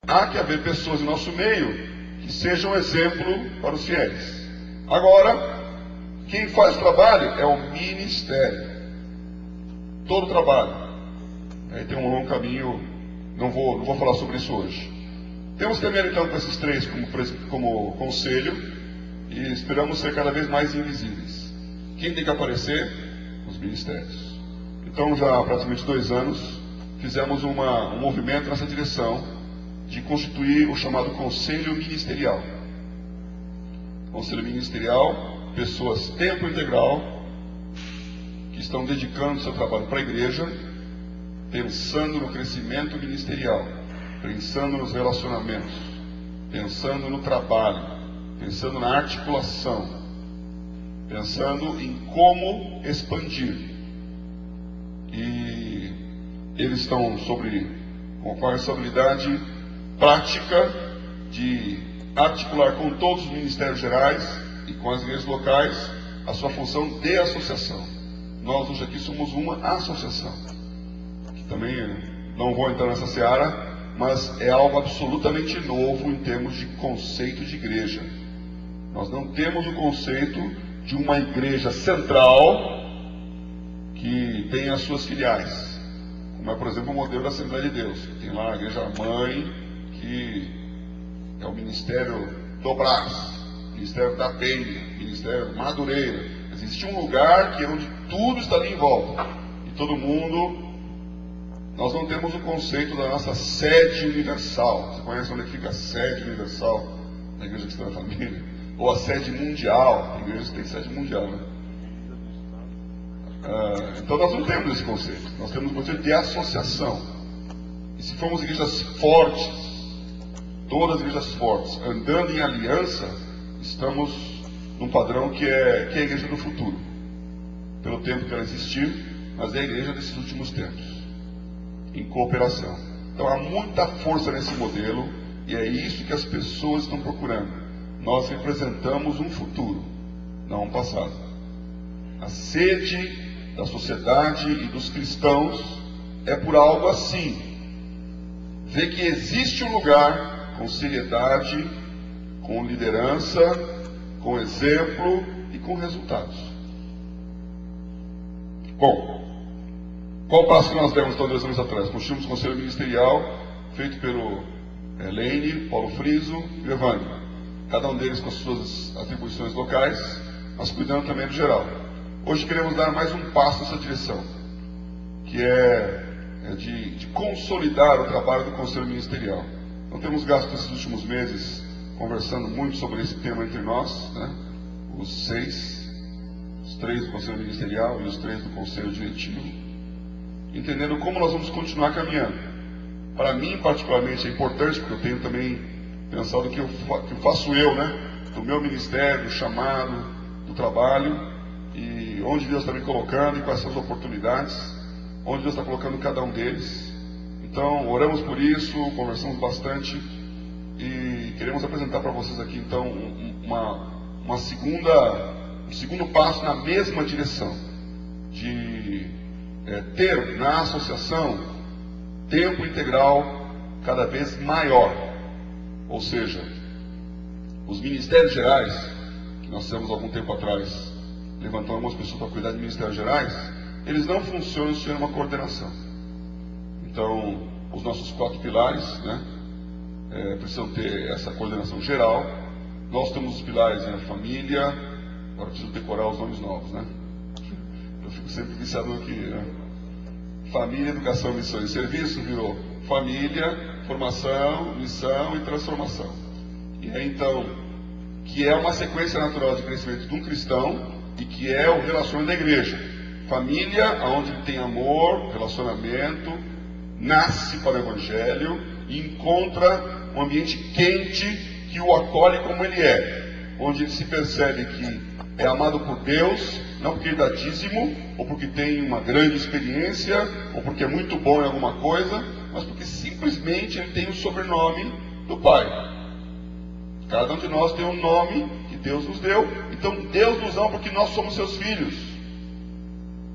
há que haver pessoas em nosso meio que sejam exemplo para os fiéis. Agora, quem faz o trabalho é o ministério. Todo o trabalho. Aí tem um longo caminho, não vou falar sobre isso hoje. Temos que caminhar então com esses três como conselho e esperamos ser cada vez mais invisíveis. Quem tem que aparecer? Os ministérios. Então já há praticamente 2 anos fizemos um movimento nessa direção de constituir o chamado Conselho Ministerial. Conselho Ministerial, pessoas tempo integral, que estão dedicando seu trabalho para a igreja, pensando no crescimento ministerial, pensando nos relacionamentos, pensando no trabalho, pensando na articulação, pensando em como expandir. E eles estão com a responsabilidade prática de articular com todos os ministérios gerais e com as igrejas locais a sua função de associação. Nós hoje aqui somos uma associação, que também não vou entrar nessa seara, mas é algo absolutamente novo em termos de conceito de igreja. Nós não temos o conceito de uma igreja central que tem as suas filiais, como é, por exemplo, o modelo da Assembleia de Deus. Tem lá a igreja mãe, que é o Ministério do Brás, Ministério da Penha, Ministério Madureira. Existe um lugar que é onde tudo está ali em volta. E todo mundo... Nós não temos o conceito da nossa sede universal. Você conhece onde fica a sede universal da Igreja Cristã da Família? Ou a sede mundial. Tem igrejas que tem sede mundial, né? Então nós não temos esse conceito. Nós temos o conceito de associação. E se formos igrejas fortes, todas as igrejas fortes, andando em aliança, estamos num padrão que é a igreja do futuro. Pelo tempo que ela existiu, mas é a igreja desses últimos tempos, em cooperação. Então há muita força nesse modelo, e é isso que as pessoas estão procurando. Nós representamos um futuro, não um passado. A sede da sociedade e dos cristãos é por algo assim. Ver que existe um lugar com seriedade, com liderança, com exemplo e com resultados. Bom, qual o passo que nós demos então 2 anos atrás? Constituímos o Conselho Ministerial, feito pelo Lane, Paulo Friso e Evandro. Cada um deles com as suas atribuições locais, mas cuidando também do geral. Hoje queremos dar mais um passo nessa direção, que é de consolidar o trabalho do Conselho Ministerial. Não temos gasto esses últimos meses conversando muito sobre esse tema entre nós, né? Os 3 do Conselho Ministerial e os 3 do Conselho Diretivo, entendendo como nós vamos continuar caminhando. Para mim, particularmente, é importante, porque eu tenho também pensado que eu faço né? Do meu ministério, do chamado, do trabalho, e onde Deus está me colocando e quais são as oportunidades, onde Deus está colocando cada um deles. Então, oramos por isso, conversamos bastante e queremos apresentar para vocês aqui, então, um segundo passo na mesma direção, de ter na associação tempo integral cada vez maior. Ou seja, os ministérios gerais, que nós fizemos algum tempo atrás, levantando algumas pessoas para cuidar de ministérios gerais, eles não funcionam sem uma coordenação. Então, os nossos 4 pilares, né, precisam ter essa coordenação geral. Nós temos os pilares, né, família, agora preciso decorar os nomes novos, né? Eu fico sempre viciado aqui, né? Família, educação, missão e serviço virou família, formação, missão e transformação. E aí então, que é uma sequência natural de crescimento de um cristão e que é o relacionamento da igreja. Família, onde ele tem amor, relacionamento, nasce para o Evangelho e encontra um ambiente quente que o acolhe como ele é, onde ele se percebe que é amado por Deus, não porque ele dá dízimo, ou porque tem uma grande experiência, ou porque é muito bom em alguma coisa, mas porque simplesmente ele tem o sobrenome do Pai. Cada um de nós tem um nome que Deus nos deu, então Deus nos ama porque nós somos seus filhos.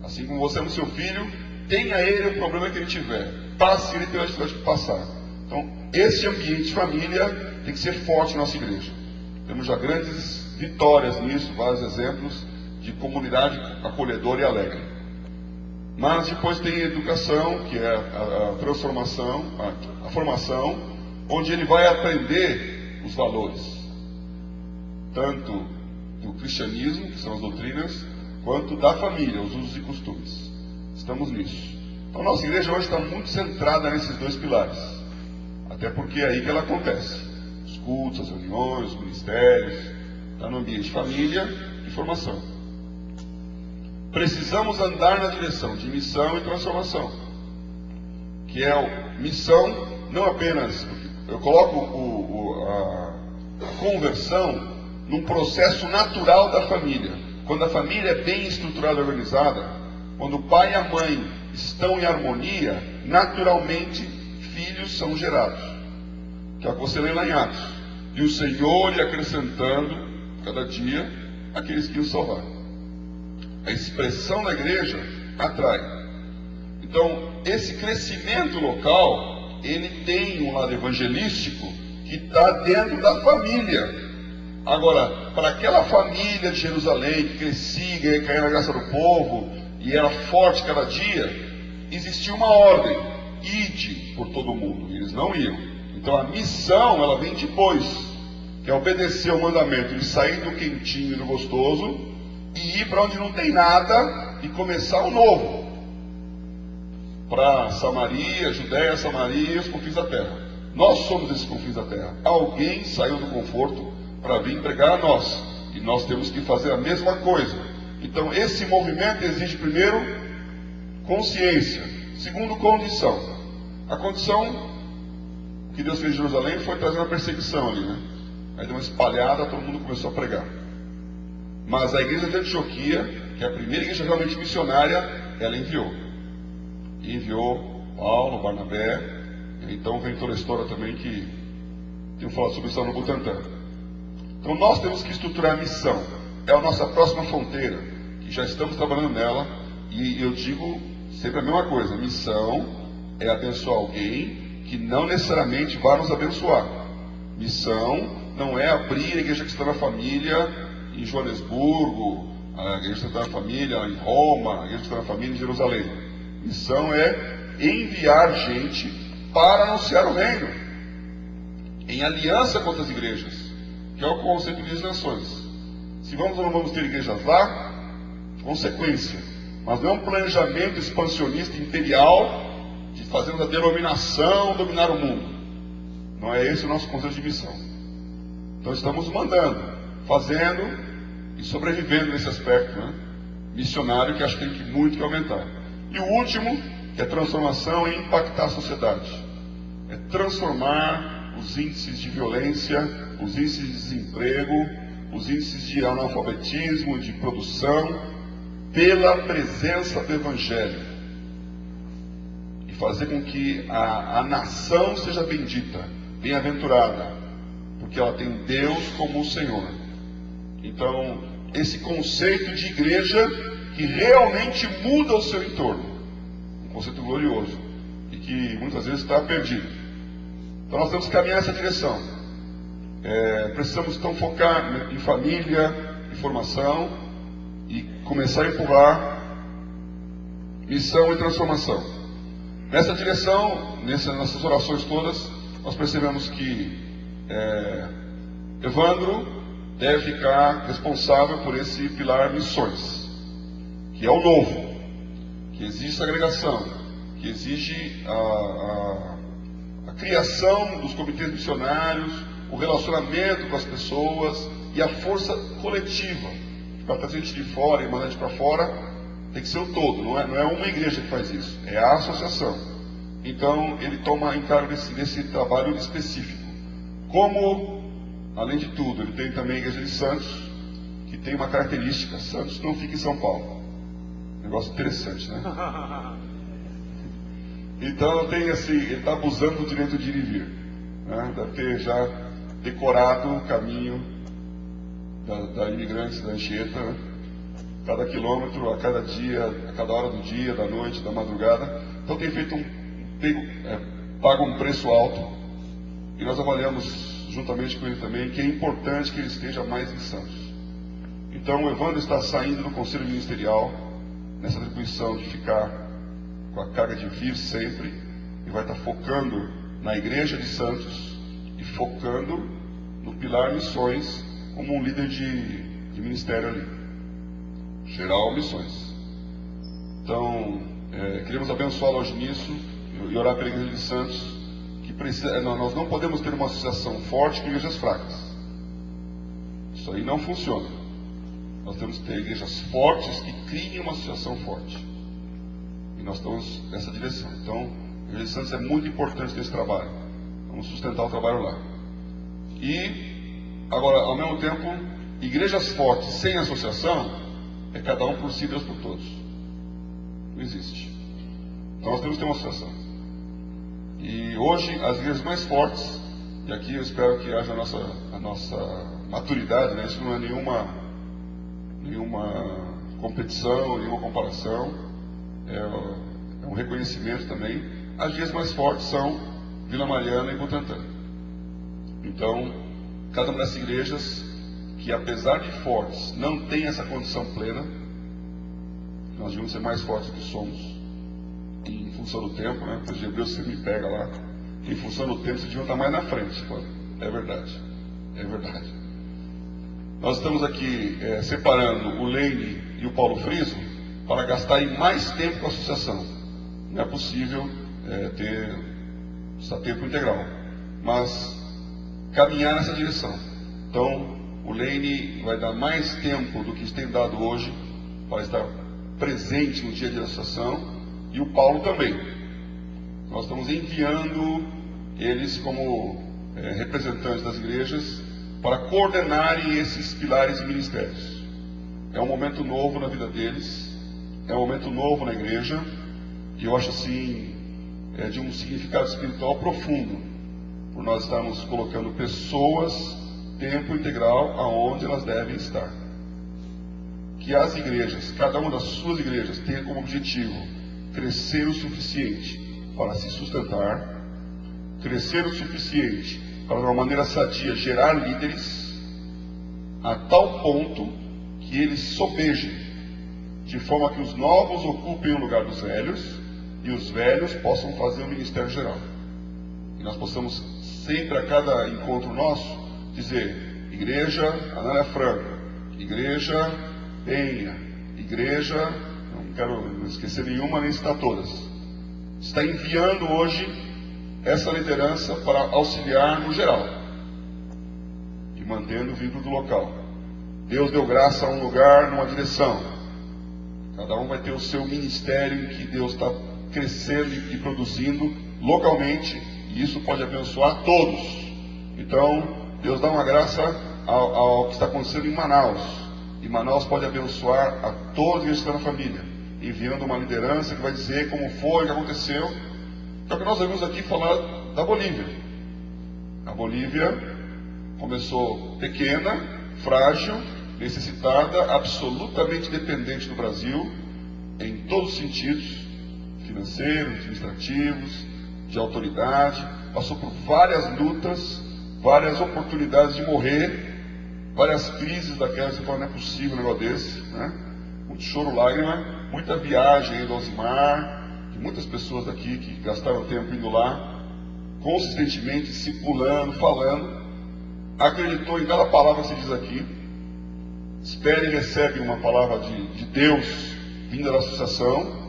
Assim como você é seu filho, tenha ele o problema que ele tiver, passe ele pela dificuldade que passar. Então, esse ambiente de família tem que ser forte na nossa igreja. Temos já grandes vitórias nisso, vários exemplos de comunidade acolhedora e alegre. Mas depois tem a educação, que é a transformação, a formação, onde ele vai aprender os valores, tanto do cristianismo, que são as doutrinas, quanto da família, os usos e costumes. Estamos nisso. Então, a nossa igreja hoje está muito centrada nesses dois pilares, até porque é aí que ela acontece. Os cultos, as reuniões, os ministérios, está no ambiente de família e formação. Precisamos andar na direção de missão e transformação, que é missão, não apenas, eu coloco a conversão num processo natural da família. Quando a família é bem estruturada e organizada, quando o pai e a mãe estão em harmonia, naturalmente filhos são gerados, que é o que você lê lá em Atos. E o Senhor ia acrescentando cada dia aqueles que o salvaram. A expressão da igreja atrai. Então, esse crescimento local, ele tem um lado evangelístico que está dentro da família. Agora, para aquela família de Jerusalém que crescia e caía na graça do povo e era forte cada dia, existia uma ordem: ide por todo mundo. E eles não iam. Então a missão, ela vem depois, que é obedecer o mandamento de sair do quentinho e do gostoso e ir para onde não tem nada e começar o novo. Para Samaria, Judéia, Samaria e os confins da terra. Nós somos esses confins da terra. Alguém saiu do conforto para vir pregar a nós. E nós temos que fazer a mesma coisa. Então esse movimento exige, primeiro, consciência. Segundo, condição. A condição que Deus fez em Jerusalém foi trazer uma perseguição ali, né? Aí deu uma espalhada, todo mundo começou a pregar. Mas a igreja de Antioquia, que é a primeira igreja realmente missionária, ela enviou. E enviou Paulo, Barnabé. Então vem toda a história também que tenho falado sobre isso lá no Butantã. Então nós temos que estruturar a missão. É a nossa próxima fronteira, que já estamos trabalhando nela. E eu digo sempre a mesma coisa: missão é abençoar alguém que não necessariamente vai nos abençoar. Missão não é abrir a igreja cristã da família em Joanesburgo, a igreja cristã da família em Roma, a igreja cristã da família em Jerusalém. Missão é enviar gente para anunciar o reino, em aliança com outras igrejas, que é o conceito de nações. Se vamos ou não vamos ter igrejas lá, consequência. Mas não é um planejamento expansionista imperial de fazermos a denominação dominar o mundo. Não é esse o nosso conceito de missão. Então estamos mandando, fazendo e sobrevivendo nesse aspecto, né? Missionário, que acho que tem que muito que aumentar. E o último, que é transformação e impactar a sociedade. É transformar os índices de violência, os índices de desemprego, os índices de analfabetismo, de produção, pela presença do Evangelho. E fazer com que a nação seja bendita, bem-aventurada, porque ela tem Deus como o Senhor. Então, esse conceito de igreja que realmente muda o seu entorno, um conceito glorioso, e que muitas vezes está perdido. Então nós temos que caminhar nessa direção. Precisamos então focar em família, em formação, e começar a empurrar missão e transformação. Nessa direção, nessas orações todas, nós percebemos que Evandro deve ficar responsável por esse pilar missões, que é o novo, que exige segregação, que exige a criação dos comitês missionários, o relacionamento com as pessoas e a força coletiva. Para trazer gente de fora e mandar gente para fora, tem que ser o todo, não é uma igreja que faz isso, é a associação. Então ele toma encargo desse trabalho específico. Como, além de tudo, ele tem também a igreja de Santos, que tem uma característica: Santos não fica em São Paulo. Negócio interessante, né? Então tem assim, ele está abusando do direito de ir e vir, né? Deve ter já decorado o caminho da imigrante da Anchieta, né? Cada quilômetro, a cada dia, a cada hora do dia, da noite, da madrugada. Então tem feito paga um preço alto e nós avaliamos juntamente com ele também que é importante que ele esteja mais em Santos. Então o Evandro está saindo do Conselho Ministerial, nessa atribuição de ficar com a carga de vir sempre, e vai estar focando na Igreja de Santos e focando no Pilar Missões como um líder de ministério ali, geral missões. Então, queremos abençoá-lo hoje nisso e orar pela Igreja de Santos, que precisa, nós não podemos ter uma associação forte com igrejas fracas. Isso aí não funciona. Nós temos que ter igrejas fortes que criem uma associação forte. E nós estamos nessa direção. Então, a Igreja de Santos é muito importante nesse trabalho. Vamos sustentar o trabalho lá. E, agora, ao mesmo tempo, igrejas fortes sem associação é cada um por si, Deus por todos. Não existe. Então nós temos que ter uma associação. E hoje as igrejas mais fortes, e aqui eu espero que haja a nossa maturidade, né? Isso não é nenhuma competição, nenhuma comparação, é um reconhecimento também. As igrejas mais fortes são Vila Mariana e Butantã. Então, cada uma dessas igrejas, que apesar de fortes, não tem essa condição plena, nós devemos ser mais fortes do que somos, em função do tempo, né? Porque Hebreus você me pega lá, em função do tempo você devia estar mais na frente. É verdade, é verdade. Nós estamos aqui separando o Lene e o Paulo Friso para gastarem mais tempo com a associação. Não é possível ter esse tempo integral, mas caminhar nessa direção. Então, o Lene vai dar mais tempo do que tem dado hoje para estar presente no dia da associação, e o Paulo também. Nós estamos enviando eles como representantes das igrejas para coordenarem esses pilares e ministérios. É um momento novo na vida deles, é um momento novo na igreja, e eu acho assim, de um significado espiritual profundo, por nós estarmos colocando pessoas, tempo integral, aonde elas devem estar. Que as igrejas, cada uma das suas igrejas, tenha como objetivo crescer o suficiente para se sustentar, crescer o suficiente para, de uma maneira sadia, gerar líderes, a tal ponto que eles sobejem, de forma que os novos ocupem o lugar dos velhos e os velhos possam fazer o ministério geral. E nós possamos sempre, a cada encontro nosso, dizer: Igreja Anália Franco, Igreja Penha, Igreja, não quero esquecer nenhuma nem citar todas, está enviando hoje essa liderança para auxiliar no geral e mantendo o vínculo do local. Deus deu graça a um lugar, numa direção. Cada um vai ter o seu ministério em que Deus está crescendo e produzindo localmente, e isso pode abençoar todos. Então, Deus dá uma graça ao que está acontecendo em Manaus. E Manaus pode abençoar a todos que estão na família, enviando uma liderança que vai dizer como foi, o que aconteceu. Então, que nós vamos aqui falar da Bolívia. A Bolívia começou pequena, frágil, necessitada, absolutamente dependente do Brasil, em todos os sentidos, financeiros, administrativos, de autoridade, passou por várias lutas, várias oportunidades de morrer, várias crises daquelas que você fala, não é possível um negócio desse, né? Muito choro, lágrima, muita viagem indo ao Zimar, de muitas pessoas daqui que gastaram tempo indo lá, consistentemente, discipulando, falando, acreditou em cada palavra que se diz aqui, espera e recebe uma palavra de Deus vinda da associação,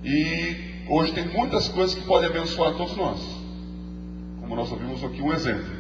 e hoje tem muitas coisas que podem abençoar todos nós, como nós ouvimos aqui um exemplo.